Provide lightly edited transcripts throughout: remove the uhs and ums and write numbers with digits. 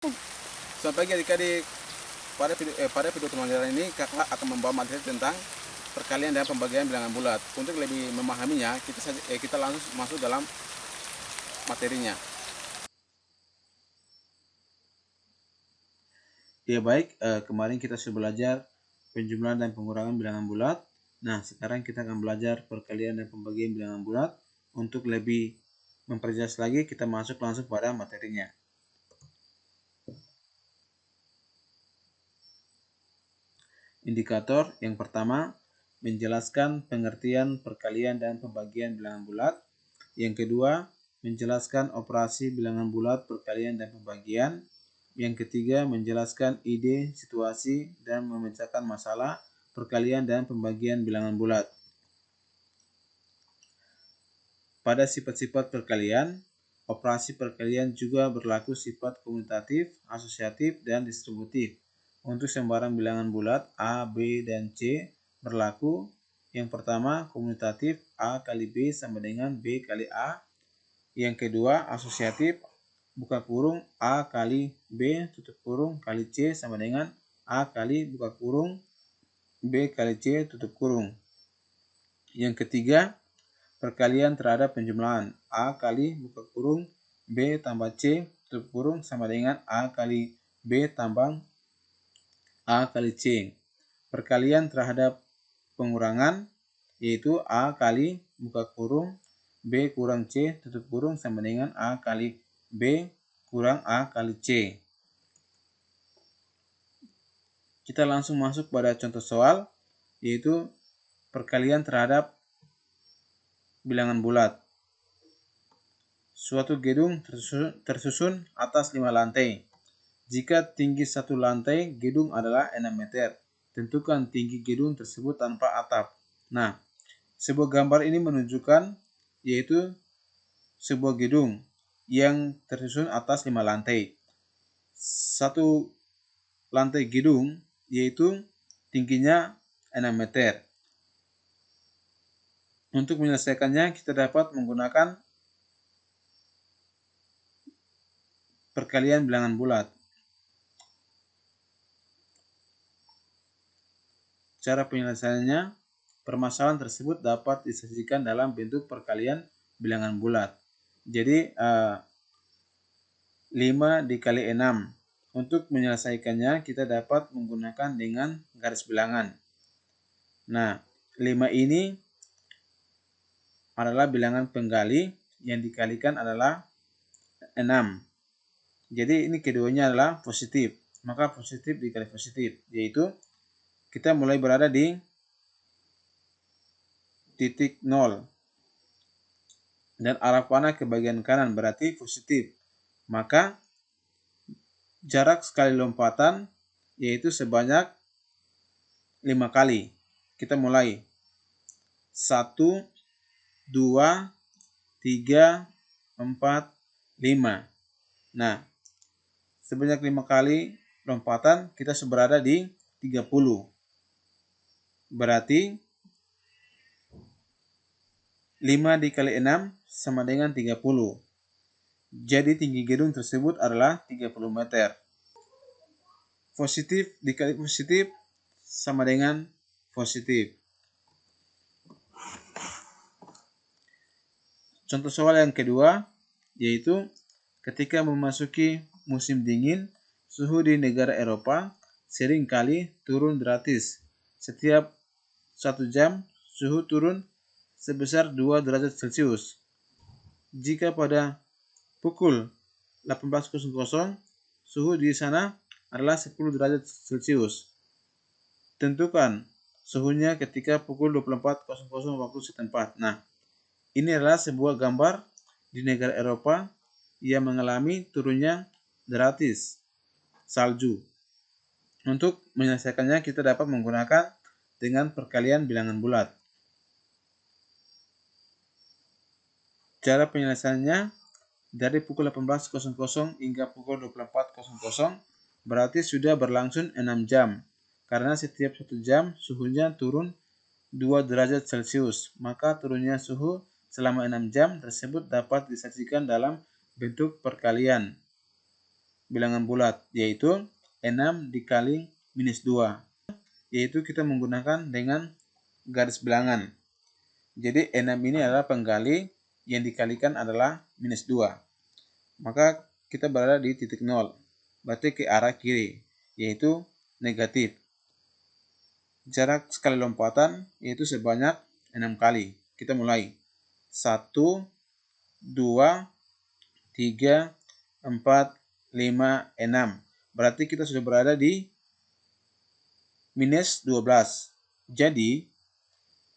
Selamat pagi adik-adik. Pada video pembelajaran ini kakak akan membawa materi tentang perkalian dan pembagian bilangan bulat. Untuk lebih memahaminya, kita langsung masuk dalam materinya. Ya baik, kemarin kita sudah belajar penjumlahan dan pengurangan bilangan bulat. Nah, sekarang kita akan belajar perkalian dan pembagian bilangan bulat. Untuk lebih memperjelas lagi, kita masuk langsung pada materinya. Indikator yang pertama menjelaskan pengertian perkalian dan pembagian bilangan bulat. Yang kedua, menjelaskan operasi bilangan bulat, perkalian dan pembagian. Yang ketiga, menjelaskan ide, situasi, dan memecahkan masalah perkalian dan pembagian bilangan bulat. Pada sifat-sifat perkalian, operasi perkalian juga berlaku sifat komutatif, asosiatif, dan distributif. Untuk sembarang bilangan bulat A, B, dan C berlaku. Yang pertama, komutatif A kali B sama dengan B kali A. Yang kedua, asosiatif buka kurung A kali B tutup kurung kali C sama dengan A kali buka kurung B kali C tutup kurung. Yang ketiga, perkalian terhadap penjumlahan A kali buka kurung B tambah C tutup kurung sama dengan A kali B tambah A kali C. Perkalian terhadap pengurangan yaitu A kali buka kurung B kurang C tutup kurung sama dengan A kali B kurang A kali C. Kita langsung masuk pada contoh soal, yaitu perkalian terhadap bilangan bulat. Suatu gedung tersusun atas 5 lantai. Jika tinggi satu lantai gedung adalah 6 meter, tentukan tinggi gedung tersebut tanpa atap. Nah, sebuah gambar ini menunjukkan yaitu sebuah gedung yang tersusun atas 5 lantai. Satu lantai gedung yaitu tingginya 6 meter. Untuk menyelesaikannya kita dapat menggunakan perkalian bilangan bulat. Cara penyelesaiannya, permasalahan tersebut dapat disajikan dalam bentuk perkalian bilangan bulat. Jadi 5 dikali 6. Untuk menyelesaikannya kita dapat menggunakan dengan garis bilangan. Nah, 5 ini adalah bilangan penggali, yang dikalikan adalah 6. Jadi ini keduanya adalah positif. Maka positif dikali positif, yaitu kita mulai berada di titik 0. Dan arah panah ke bagian kanan berarti positif. Maka jarak sekali lompatan yaitu sebanyak 5 kali. Kita mulai 1, 2, 3, 4, 5. Nah, sebanyak 5 kali lompatan kita berada di 30. Berarti 5 dikali 6 sama dengan 30. Jadi tinggi gedung tersebut adalah 30 meter. Positif dikali positif sama dengan positif. Contoh soal yang kedua, yaitu ketika memasuki musim dingin, suhu di negara Eropa seringkali turun drastis. Setiap 1 jam, suhu turun sebesar 2 derajat Celcius. Jika pada pukul 18.00, suhu di sana adalah 10 derajat Celcius. Tentukan suhunya ketika pukul 24.00 waktu setempat. Nah, ini adalah sebuah gambar di negara Eropa yang mengalami turunnya drastis salju. Untuk menyelesaikannya kita dapat menggunakan dengan perkalian bilangan bulat. Cara penyelesaiannya, dari pukul 18.00 hingga pukul 24.00 berarti sudah berlangsung 6 jam. Karena setiap 1 jam suhunya turun 2 derajat Celcius. Maka turunnya suhu selama 6 jam tersebut dapat disajikan dalam bentuk perkalian. bilangan bulat, yaitu 6 dikali minus 2. Yaitu kita menggunakan dengan garis bilangan. Jadi 6 ini adalah penggali, yang dikalikan adalah minus 2. Maka kita berada di titik 0. Berarti ke arah kiri, yaitu negatif. Jarak sekali lompatan yaitu sebanyak 6 kali. Kita mulai. 1, 2, 3, 4, 5, 6. Berarti kita sudah berada di minus 12. Jadi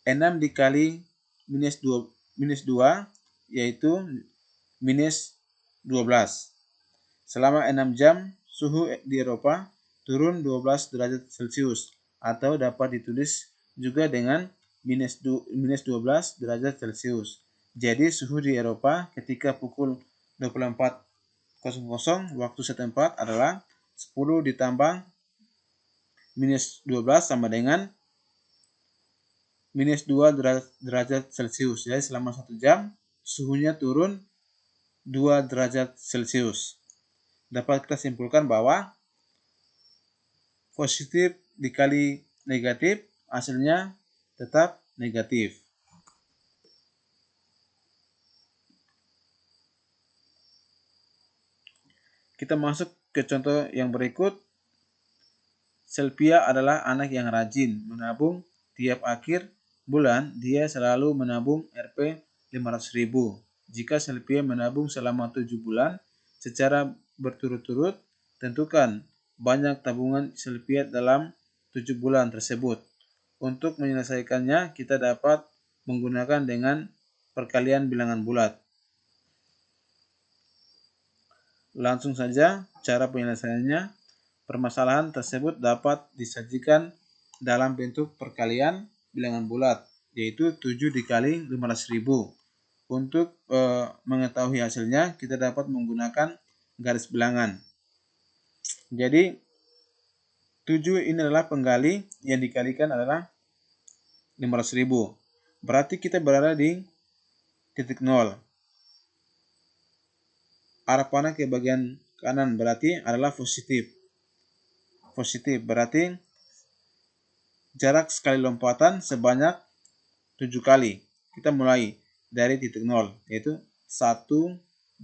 6 dikali minus 2 yaitu minus 12. Selama 6 jam suhu di Eropa turun 12 derajat Celcius atau dapat ditulis juga dengan minus 12 derajat Celcius. Jadi suhu di Eropa ketika pukul 24.00 waktu setempat adalah 10 ditambah minus 12 sama dengan minus 2 derajat Celcius. Jadi selama 1 jam suhunya turun 2 derajat Celcius. Dapat kita simpulkan bahwa positif dikali negatif hasilnya tetap negatif. Kita masuk ke contoh yang berikut. Sylvia adalah anak yang rajin menabung. Tiap akhir bulan dia selalu menabung Rp 500.000. Jika Sylvia menabung selama 7 bulan secara berturut-turut, tentukan banyak tabungan Sylvia dalam 7 bulan tersebut. Untuk menyelesaikannya, kita dapat menggunakan dengan perkalian bilangan bulat. Langsung saja cara penyelesaiannya. Permasalahan tersebut dapat disajikan dalam bentuk perkalian bilangan bulat, yaitu 7 dikali 500.000. Untuk mengetahui hasilnya, kita dapat menggunakan garis bilangan. Jadi 7 ini adalah penggali, yang dikalikan adalah 500.000. Berarti kita berada di titik 0. Arah panah ke bagian kanan berarti adalah positif. Positif berarti jarak sekali lompatan sebanyak 7 kali. Kita mulai dari titik 0, yaitu 1,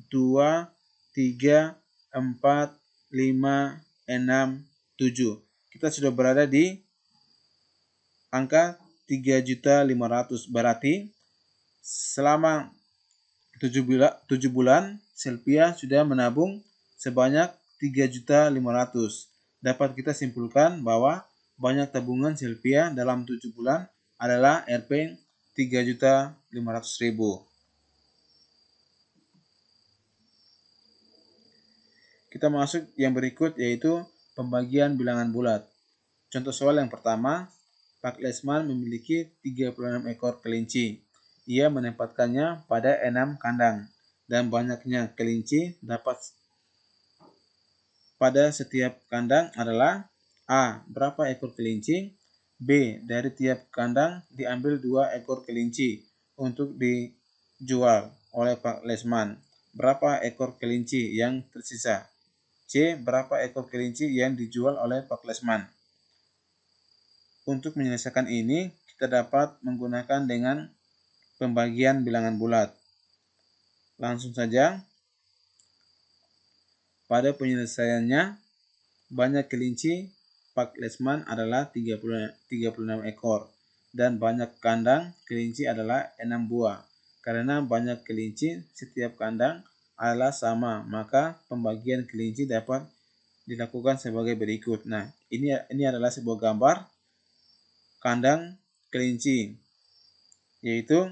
2, 3, 4, 5, 6, 7. Kita sudah berada di angka 3.500.000. Berarti selama 7 bulan Sylvia sudah menabung sebanyak 3.500.000. Dapat kita simpulkan bahwa banyak tabungan Sylvia dalam 7 bulan adalah Rp 3.500.000. Kita masuk yang berikut, yaitu pembagian bilangan bulat. Contoh soal yang pertama, Pak Lesman memiliki 36 ekor kelinci. Ia menempatkannya pada 6 kandang, dan banyaknya kelinci dapat pada setiap kandang adalah A. Berapa ekor kelinci? B. Dari tiap kandang diambil 2 ekor kelinci untuk dijual oleh Pak Lesman. Berapa ekor kelinci yang tersisa? C. Berapa ekor kelinci yang dijual oleh Pak Lesman? Untuk menyelesaikan ini, kita dapat menggunakan dengan pembagian bilangan bulat. Langsung saja, pada penyelesaiannya, banyak kelinci Pak Lesman adalah 36 ekor, dan banyak kandang kelinci adalah 6 buah. Karena banyak kelinci, setiap kandang adalah sama, maka pembagian kelinci dapat dilakukan sebagai berikut. Nah, ini adalah sebuah gambar kandang kelinci, yaitu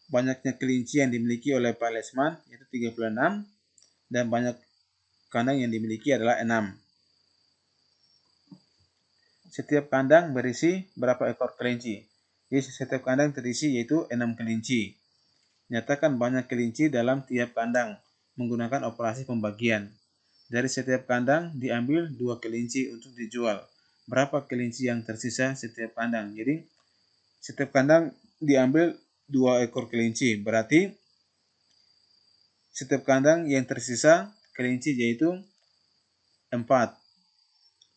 banyaknya kelinci yang dimiliki oleh Pak Lesman yaitu 36, dan banyak kandang yang dimiliki adalah 6. Setiap kandang berisi berapa ekor kelinci? Jadi setiap kandang terisi yaitu 6 kelinci. Nyatakan banyak kelinci dalam tiap kandang menggunakan operasi pembagian. Dari setiap kandang diambil 2 kelinci untuk dijual. Berapa kelinci yang tersisa setiap kandang? Jadi setiap kandang diambil 2 ekor kelinci. Berarti setiap kandang yang tersisa kelinci yaitu 4.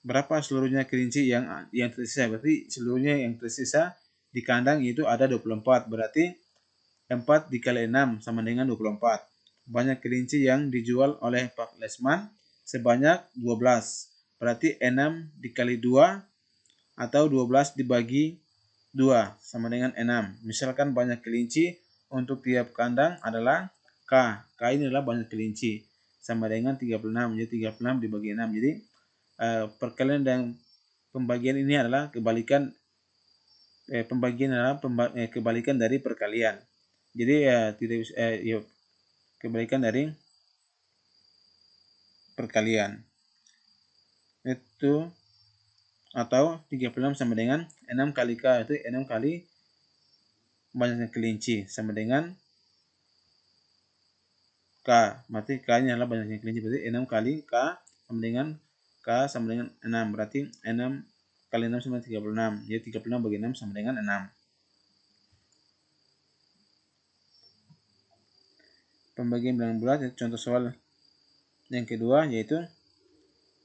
Berapa seluruhnya kelinci yang tersisa? Berarti seluruhnya yang tersisa di kandang itu ada 24. Berarti 4 dikali 6 sama dengan 24. Banyak kelinci yang dijual oleh Pak Lesman sebanyak 12. Berarti 6 dikali 2 atau 12 dibagi 2 sama dengan 6. Misalkan banyak kelinci untuk tiap kandang adalah K. K ini adalah banyak kelinci sama dengan 36. Jadi 36 dibagi 6. Jadi perkalian dan pembagian ini adalah kebalikan kebalikan dari perkalian. Jadi kebalikan dari perkalian. Itu atau 36 sama dengan 6 kali K, itu 6 kali banyaknya kelinci sama dengan K. Berarti K ini adalah banyaknya kelinci, berarti 6 kali K sama dengan K sama dengan 6. Berarti 6 kali 6 sama 36. Jadi 36 bagi 6 sama dengan 6. Pembagian bilangan bulat, contoh soal yang kedua yaitu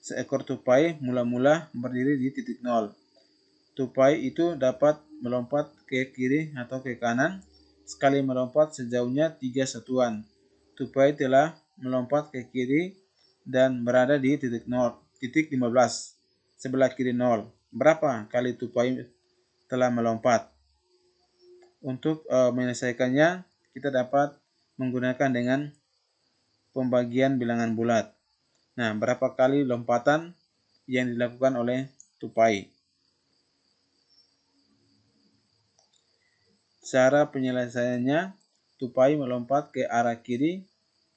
seekor tupai mula-mula berdiri di titik 0. Tupai itu dapat melompat ke kiri atau ke kanan sekali melompat sejauhnya 3 satuan. Tupai telah melompat ke kiri dan berada di titik 15 sebelah kiri 0. Berapa kali tupai telah melompat? Untuk menyelesaikannya kita dapat menggunakan dengan pembagian bilangan bulat. Nah, berapa kali lompatan yang dilakukan oleh tupai? Cara penyelesaiannya, tupai melompat ke arah kiri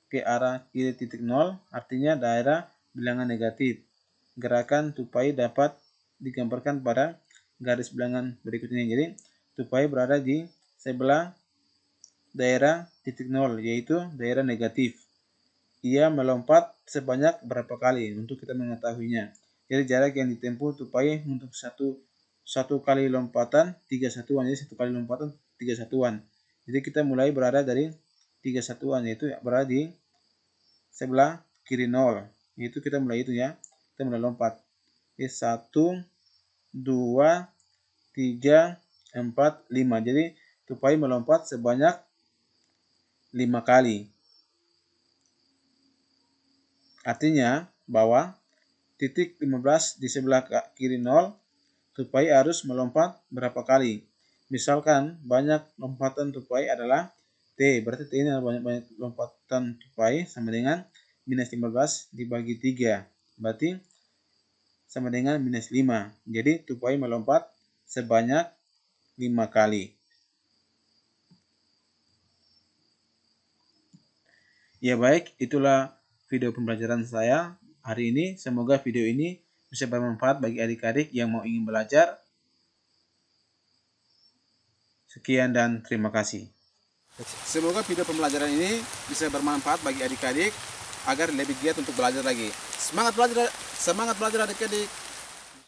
titik 0, artinya daerah bilangan negatif. Gerakan tupai dapat digambarkan pada garis bilangan berikut ini. Jadi, tupai berada di sebelah daerah titik 0, yaitu daerah negatif. Ia melompat sebanyak berapa kali untuk kita mengetahuinya. Jadi jarak yang ditempuh tupai untuk satu kali lompatan 3 satuan. Jadi 1 kali lompatan 3 satuan. Jadi kita mulai berada dari 3 satuan, yaitu berada di sebelah kiri 0. Itu kita mulai itu ya. Kita mulai lompat. Jadi 1, 2, 3, 4, 5. Jadi tupai melompat sebanyak 5 kali. Artinya bahwa titik 15 di sebelah kiri 0, tupai harus melompat berapa kali? Misalkan banyak lompatan tupai adalah T, berarti T ini adalah banyak lompatan tupai sama dengan minus 15 dibagi 3, berarti sama dengan minus 5. Jadi tupai melompat sebanyak 5 kali. Ya baik, itulah video pembelajaran saya hari ini. Semoga video ini bisa bermanfaat bagi adik-adik yang ingin belajar. Sekian dan terima kasih. Semoga video pembelajaran ini bisa bermanfaat bagi adik-adik agar lebih giat untuk belajar lagi. Semangat belajar adik-adik.